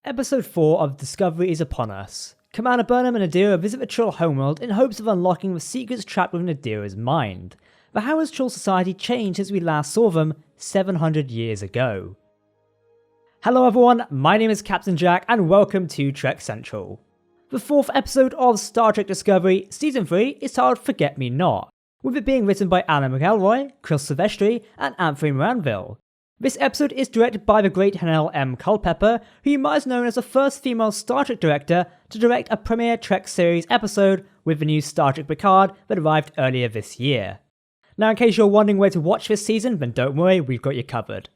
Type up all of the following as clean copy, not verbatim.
Episode 4 of Discovery is upon us. Commander Burnham and Adiria visit the Trill homeworld in hopes of unlocking the secrets trapped within Adiria's mind. But how has Trill society changed since we last saw them 700 years ago? Hello everyone, my name is Captain Jack and welcome to Trek Central. The 4th episode of Star Trek Discovery Season 3 is titled Forget Me Not, with it being written by Alan McElroy, Chris Silvestri and Anthony Moranville. This episode is directed by the great Hanelle M. Culpepper, who you might have known as the first female Star Trek director to direct a premiere Trek series episode with the new Star Trek Picard that arrived earlier this year. Now in case you're wondering where to watch this season, then don't worry, we've got you covered.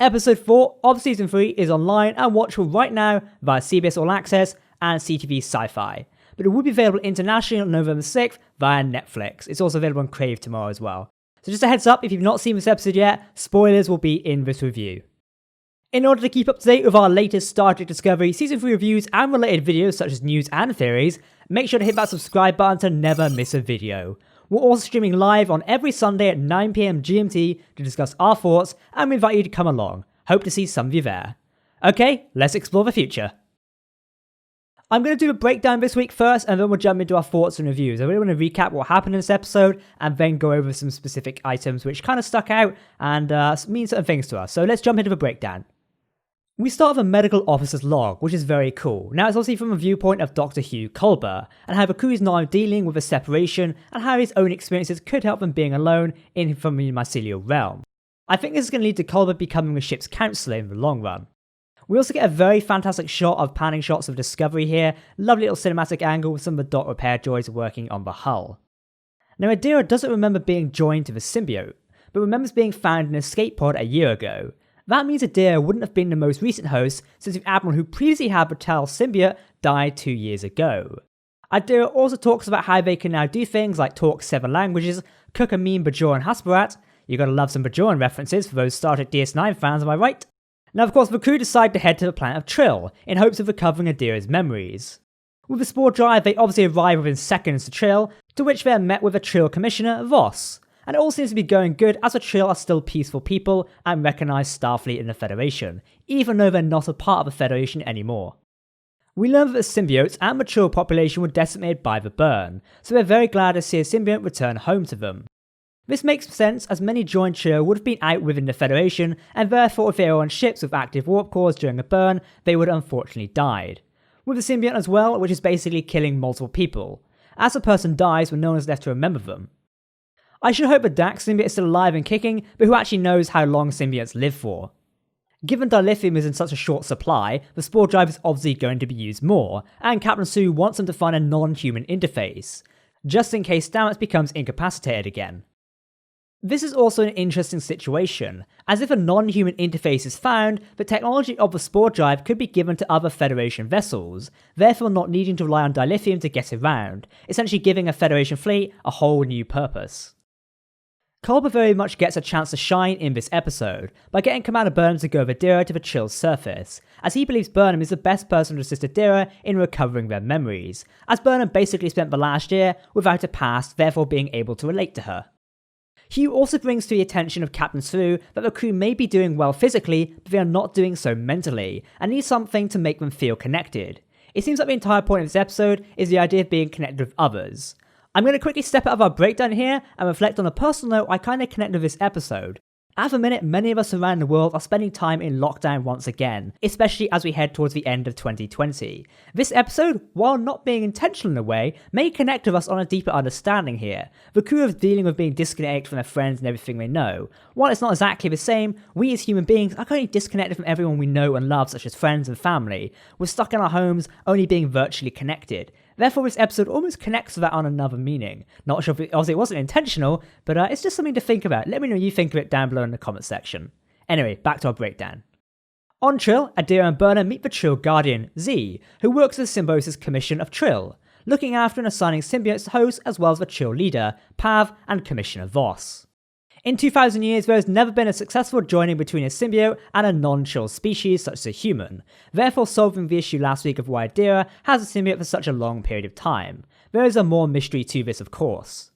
Episode 4 of Season 3 is online and watchable right now via CBS All Access and CTV Sci-Fi, but it will be available internationally on November 6th via Netflix. It's also available on Crave tomorrow as well. So just a heads up, if you've not seen this episode yet, spoilers will be in this review. In order to keep up to date with our latest Star Trek Discovery Season 3 reviews and related videos such as news and theories, make sure to hit that subscribe button to never miss a video. We're also streaming live on every Sunday at 9 PM GMT to discuss our thoughts, and we invite you to come along. Hope to see some of you there. Okay, let's explore the future. I'm going to do a breakdown this week first, and then we'll jump into our thoughts and reviews. I really want to recap what happened in this episode, and then go over some specific items which kind of stuck out and mean certain things to us. So let's jump into the breakdown. We start with a medical officer's log, which is very cool. Now it's obviously from a viewpoint of Dr. Hugh Culber, and how the crew is now dealing with a separation, and how his own experiences could help them being alone from the mycelial realm. I think this is going to lead to Culber becoming the ship's counsellor in the long run. We also get a very fantastic shot of panning shots of Discovery here, lovely little cinematic angle with some of the dot repair droids working on the hull. Now Adiria doesn't remember being joined to the symbiote, but remembers being found in an escape pod a year ago. That means Adiria wouldn't have been the most recent host since the admiral who previously had the Tal symbiote died 2 years ago. Adiria also talks about how they can now do things like talk 7 languages, cook a mean Bajoran Hasperat. You gotta love some Bajoran references for those Star Trek DS9 fans, am I right? Now of course the crew decide to head to the planet of Trill, in hopes of recovering Adiria's memories. With the spore drive they obviously arrive within seconds to Trill, to which they are met with a Trill commissioner, Voss. And it all seems to be going good as the Trill are still peaceful people and recognise Starfleet and the Federation, even though they're not a part of the Federation anymore. We learn that the symbiotes and the Trill population were decimated by the burn, so they're very glad to see a symbiont return home to them. This makes sense as many joined Trill would have been out within the Federation, and therefore if they were on ships with active warp cores during a burn, they would have unfortunately died. With the symbiont as well, which is basically killing multiple people. As a person dies when no one is left to remember them. I should hope the Dax symbiote is still alive and kicking, but who actually knows how long symbiotes live for. Given dilithium is in such a short supply, the spore drive is obviously going to be used more, and Captain Sue wants them to find a non-human interface, just in case Stamets becomes incapacitated again. This is also an interesting situation, as if a non-human interface is found, the technology of the spore drive could be given to other Federation vessels, therefore not needing to rely on dilithium to get around, essentially giving a Federation fleet a whole new purpose. Culber very much gets a chance to shine in this episode, by getting Commander Burnham to go with Adiria to the Trill's surface, as he believes Burnham is the best person to assist Adiria in recovering their memories, as Burnham basically spent the last year without a past, therefore being able to relate to her. Hugh also brings to the attention of Captain Sue that the crew may be doing well physically, but they are not doing so mentally, and need something to make them feel connected. It seems like the entire point of this episode is the idea of being connected with others. I'm going to quickly step out of our breakdown here and reflect on a personal note I kind of connect with this episode. At the minute, many of us around the world are spending time in lockdown once again, especially as we head towards the end of 2020. This episode, while not being intentional in a way, may connect with us on a deeper understanding here. The crew is dealing with being disconnected from their friends and everything they know. While it's not exactly the same, we as human beings are currently disconnected from everyone we know and love, such as friends and family. We're stuck in our homes, only being virtually connected. Therefore, this episode almost connects with that on another meaning. Not sure if obviously it wasn't intentional, but it's just something to think about. Let me know what you think of it down below in the comment section. Anyway, back to our breakdown. On Trill, Adiria and Burnham meet the Trill Guardian, Z, who works with Symbiote's Commission of Trill, looking after and assigning symbiotes to hosts as well as the Trill leader, Pav, and Commissioner Voss. In 2,000 years, there has never been a successful joining between a symbiote and a non-Trill species such as a human, therefore solving the issue last week of why Adiria has a symbiote for such a long period of time. There is a more mystery to this, of course.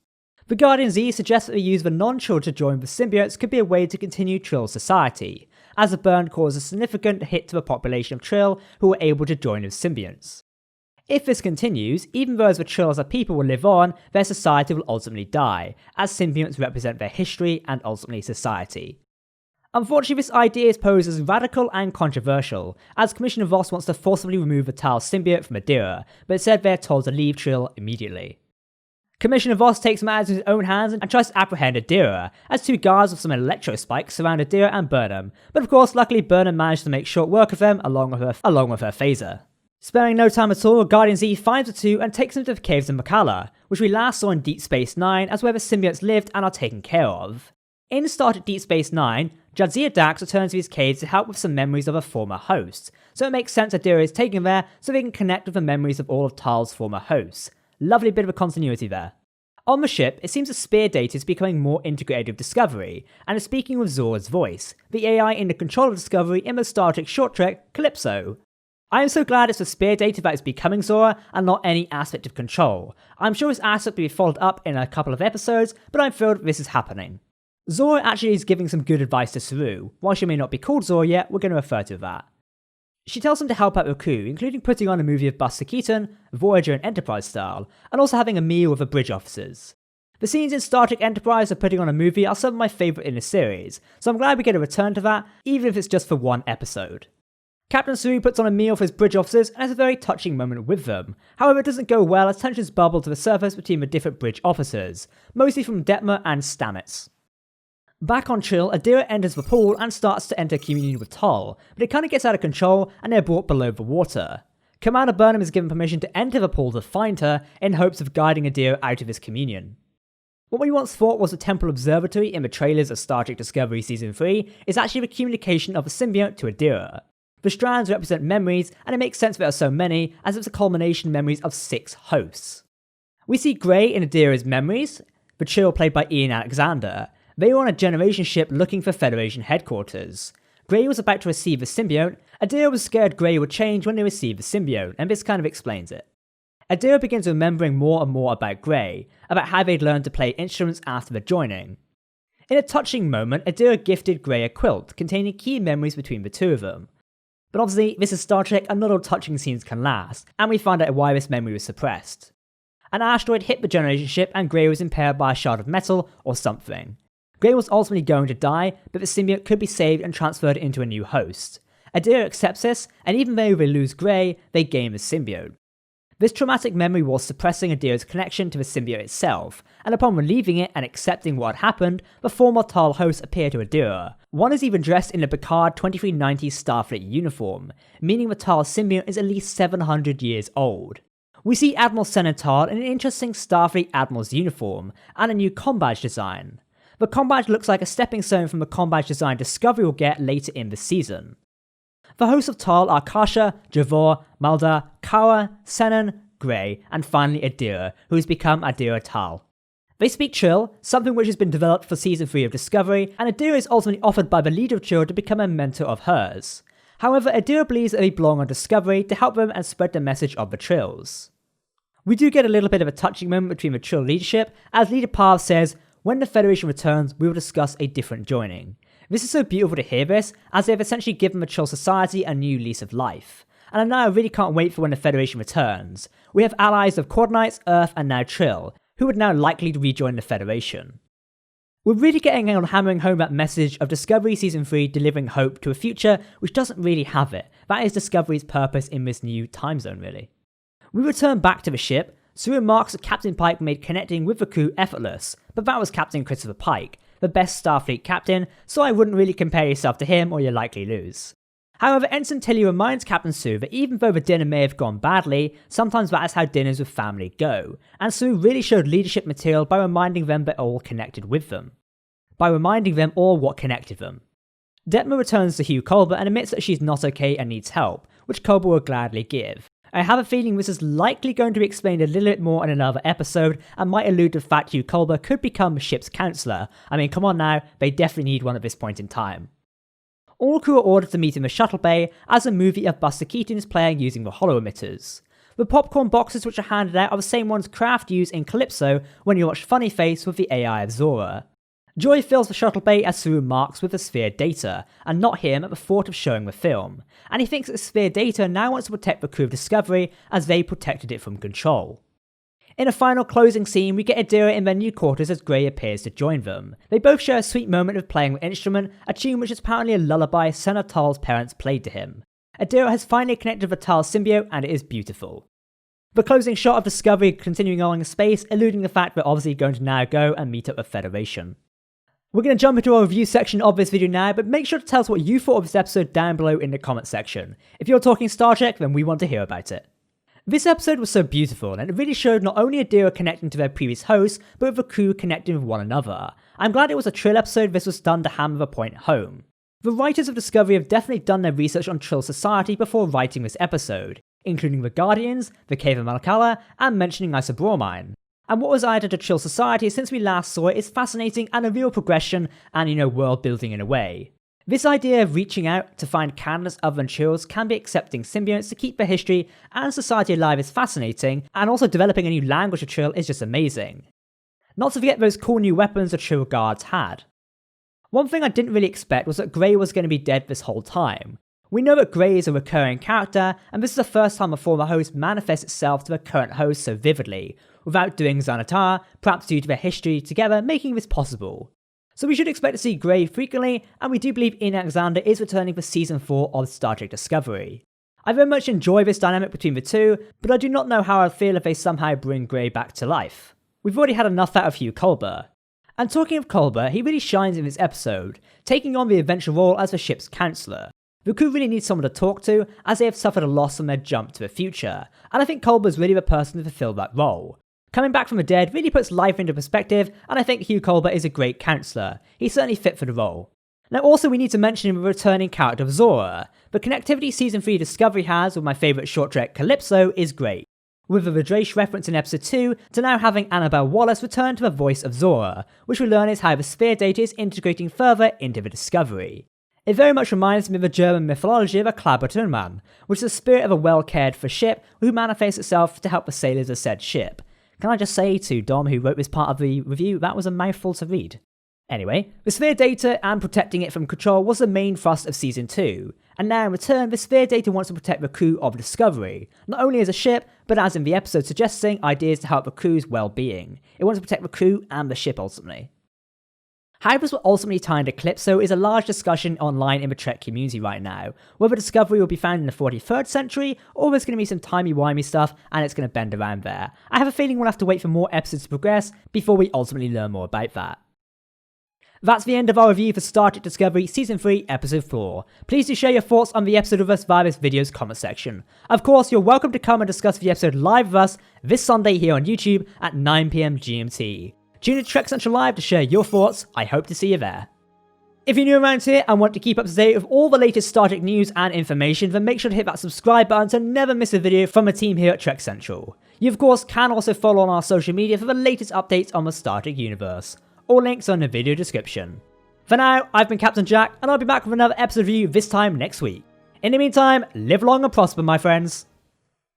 The Guardian Z suggests that the use of a non-Trill to join the symbiotes could be a way to continue Trill society, as the burn caused a significant hit to the population of Trill who were able to join as symbionts. If this continues, even though the Trill as a people will live on, their society will ultimately die, as symbionts represent their history and ultimately society. Unfortunately, this idea is posed as radical and controversial, as Commissioner Voss wants to forcibly remove the Tal symbiote from Adiria, but instead they're told to leave Trill immediately. Commissioner Voss takes matters in his own hands and tries to apprehend Adiria, as two guards with some electro spikes surround Adiria and Burnham, but of course luckily Burnham managed to make short work of them along with her phaser. Sparing no time at all, Guardian Z finds the two and takes them to the caves of Makala, which we last saw in Deep Space Nine as where the symbiotes lived and are taken care of. In Star Trek Deep Space Nine, Jadzia Dax returns to these caves to help with some memories of a former host, so it makes sense Adiria is taken there so they can connect with the memories of all of Tal's former hosts. Lovely bit of a continuity there. On the ship, it seems the Spear data is becoming more integrated with Discovery, and is speaking with Zora's voice, the AI in the control of Discovery in the Star Trek short trek Calypso. I am so glad it's the Spear data that is becoming Zora and not any aspect of control. I'm sure this aspect will be followed up in a couple of episodes, but I'm thrilled this is happening. Zora actually is giving some good advice to Saru. While she may not be called Zora yet, we're going to refer to that. She tells him to help out the crew, including putting on a movie of Buster Keaton, Voyager and Enterprise style, and also having a meal with the bridge officers. The scenes in Star Trek Enterprise of putting on a movie are some of my favourite in the series, so I'm glad we get a return to that, even if it's just for one episode. Captain Saru puts on a meal for his bridge officers and has a very touching moment with them. However, it doesn't go well as tensions bubble to the surface between the different bridge officers, mostly from Detmer and Stamets. Back on Trill, Adiria enters the pool and starts to enter communion with Tal, but it kind of gets out of control and they're brought below the water. Commander Burnham is given permission to enter the pool to find her in hopes of guiding Adiria out of his communion. What we once thought was a temple observatory in the trailers of Star Trek Discovery Season 3 is actually the communication of a symbiote to Adiria. The strands represent memories, and it makes sense there are so many, as it's a culmination of memories of 6 hosts. We see Grey in Adira's memories, the Trill played by Ian Alexander. They were on a Generation ship looking for Federation headquarters. Grey was about to receive the symbiote. Adiria was scared Grey would change when they received the symbiote, and this kind of explains it. Adiria begins remembering more and more about Grey, about how they'd learned to play instruments after the joining. In a touching moment, Adiria gifted Grey a quilt containing key memories between the two of them. But obviously, this is Star Trek and not all touching scenes can last, and we find out why this memory was suppressed. An asteroid hit the Generation ship and Grey was impaired by a shard of metal or something. Grey was ultimately going to die, but the symbiote could be saved and transferred into a new host. Adiria accepts this, and even though they lose Grey, they gain the symbiote. This traumatic memory was suppressing Adira's connection to the symbiote itself, and upon relieving it and accepting what had happened, the former Tal hosts appear to Adiria. One is even dressed in the Picard 2390 Starfleet uniform, meaning the Tal symbiote is at least 700 years old. We see Admiral Senator in an interesting Starfleet Admiral's uniform, and a new combadge design. The combadge looks like a stepping stone from the combadge design Discovery will get later in the season. The hosts of Tal are Kasha, Javor, Malda, Kara, Senan, Grey, and finally Adiria, who has become Adiria Tal. They speak Trill, something which has been developed for Season 3 of Discovery, and Adiria is ultimately offered by the leader of Trill to become a mentor of hers. However, Adiria believes that they belong on Discovery to help them and spread the message of the Trills. We do get a little bit of a touching moment between the Trill leadership, as Leader Parv says, "When the Federation returns, we will discuss a different joining." This is so beautiful to hear this, as they have essentially given the Trill society a new lease of life. And now I really can't wait for when the Federation returns. We have allies of Coordinates, Earth, and now Trill, who would now likely rejoin the Federation. We're really getting on hammering home that message of Discovery Season 3 delivering hope to a future which doesn't really have it. That is Discovery's purpose in this new time zone, really. We return back to the ship. Saru remarks that Captain Pike made connecting with the crew effortless, but that was Captain Christopher Pike, the best Starfleet captain, so I wouldn't really compare yourself to him or you'll likely lose. However, Ensign Tilly reminds Captain Sue that even though the dinner may have gone badly, sometimes that is how dinners with family go, and Sue really showed leadership material by reminding them that all connected with them. By reminding them all what connected them. Detmer returns to Hugh Culber and admits that she's not okay and needs help, which Culber will gladly give. I have a feeling this is likely going to be explained a little bit more in another episode and might allude to the fact Hugh Culber could become the ship's counsellor. I mean, come on now, they definitely need one at this point in time. All crew are ordered to meet in the shuttle bay as a movie of Buster Keaton is playing using the holo emitters. The popcorn boxes which are handed out are the same ones Kraft used in Calypso when you watched Funny Face with the AI of Zora. Joy fills the shuttle bay as Saru marks with the sphere data, and not him at the thought of showing the film, and he thinks that the sphere data now wants to protect the crew of Discovery as they protected it from Control. In a final closing scene, we get Adiria in their new quarters as Gray appears to join them. They both share a sweet moment of playing the instrument, a tune which is apparently a lullaby Senator Tal's parents played to him. Adiria has finally connected with Tal's symbiote, and it is beautiful. The closing shot of Discovery continuing on in space, eluding the fact that we're obviously going to now go and meet up with Federation. We're going to jump into our review section of this video now, but make sure to tell us what you thought of this episode down below in the comment section. If you're talking Star Trek, then we want to hear about it. This episode was so beautiful, and it really showed not only Adiria connecting to their previous hosts, but with the crew connecting with one another. I'm glad it was a Trill episode this was done to hammer the point home. The writers of Discovery have definitely done their research on Trill society before writing this episode, including the Guardians, the Cave of Malakala, and mentioning isobromine. And what was added to Trill society since we last saw it is fascinating and a real progression and, world building in a way. This idea of reaching out to find candidates other than Trills can be accepting symbionts to keep their history and society alive is fascinating, and also developing a new language of Trill is just amazing. Not to forget those cool new weapons the Trill guards had. One thing I didn't really expect was that Gray was going to be dead this whole time. We know that Gray is a recurring character, and this is the first time a former host manifests itself to the current host so vividly, without doing Xanatar, perhaps due to their history together making this possible. So we should expect to see Gray frequently, and we do believe Ian Alexander is returning for Season 4 of Star Trek Discovery. I very much enjoy this dynamic between the two, but I do not know how I'd feel if they somehow bring Gray back to life. We've already had enough out of Hugh Culber. And talking of Culber, he really shines in this episode, taking on the eventual role as the ship's counsellor. The crew really needs someone to talk to, as they have suffered a loss on their jump to the future, and I think Culber's really the person to fulfill that role. Coming back from the dead really puts life into perspective, and I think Hugh Culber is a great counsellor. He's certainly fit for the role. Now also we need to mention the returning character of Zora. The connectivity Season 3 Discovery has with my favourite short trek Calypso is great. With the Vidrash reference in Episode 2, to now having Annabelle Wallace return to the voice of Zora, which we learn is how the sphere data is integrating further into the Discovery. It very much reminds me of the German mythology of a Klaberturman, which is the spirit of a well-cared-for ship who manifests itself to help the sailors of said ship. Can I just say to Dom, who wrote this part of the review, that was a mouthful to read. Anyway, the sphere data and protecting it from Control was the main thrust of Season 2, and now in return the sphere data wants to protect the crew of Discovery, not only as a ship, but as in the episode suggesting ideas to help the crew's well-being. It wants to protect the crew and the ship ultimately. How this will ultimately tie into Calypso is a large discussion online in the Trek community right now, whether Discovery will be found in the 43rd century, or there's going to be some timey-wimey stuff and it's going to bend around there. I have a feeling we'll have to wait for more episodes to progress before we ultimately learn more about that. That's the end of our review for Star Trek Discovery Season 3 Episode 4. Please do share your thoughts on the episode with us via this video's comment section. Of course, you're welcome to come and discuss the episode live with us this Sunday here on YouTube at 9 PM GMT. Tune in to Trek Central Live to share your thoughts. I hope to see you there. If you're new around here and want to keep up to date with all the latest Star Trek news and information, then make sure to hit that subscribe button to never miss a video from the team here at Trek Central. You of course can also follow on our social media for the latest updates on the Star Trek universe. All links are in the video description. For now, I've been Captain Jack, and I'll be back with another episode review this time next week. In the meantime, live long and prosper, my friends.